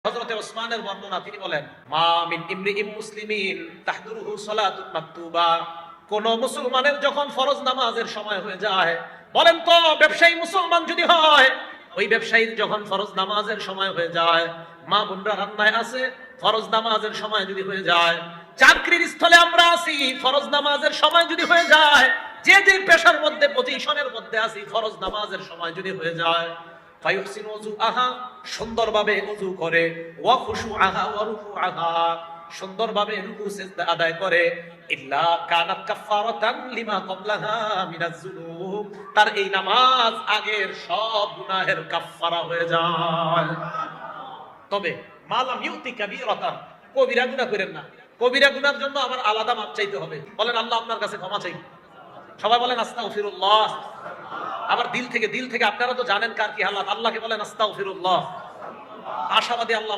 হযরতে ওসমানের বর্ণনা, তিনি বলেন, মা মিন ইমরিইম মুসলিমিন তাহদুরুহু সালাতুন মাকতুবা, কোন মুসলমানের যখন ফরজ নামাজের সময় হয়ে যায়, বলেন তো ব্যবসায়ী মুসলমান যদি হয়, ওই ব্যবসায়ীর যখন ফরজ নামাজের সময় হয়ে যায়, মা বোনরা রান্নায় আছে, ফরজ নামাজের সময় যদি হয়ে যায়, চাকরির স্থলে আমরা আছি, ফরজ নামাজের সময় যদি হয়ে যায়, যে যে পেশার মধ্যে পজিশনের মধ্যে আছি, ফরজ নামাজের সময় যদি হয়ে যায়, ফায়ুহসিনু ওযুআহা, সুন্দরভাবে ওযু করে, ওয়া খুশুআহা ওয়া রুকুআহা, সুন্দরভাবে রুকু সিজদা আদায় করে, ইল্লা কানাত কাফফারাতান লিমা ক্বাবলাহা মিনাজ যুনুব, তার এই নামাজ আগের সব গুনাহের কাফফারা হয়ে যায়। তবে মালাম ইউতি কাবীরাতান, কবিরা গুনাহ করেন না। কবিরা গুনার জন্য আবার আলাদা মাপ চাইতে হবে। বলেন আল্লাহ আপনার কাছে ক্ষমা চাই। সবাই বলেন আস্তাগফিরুল্লাহ। আবার দিল থেকে, আপনারা তো জানেন কার কি হালাত, আল্লাহকে বলেন আস্তাগফিরুল্লাহ। আশাবাদী আল্লাহ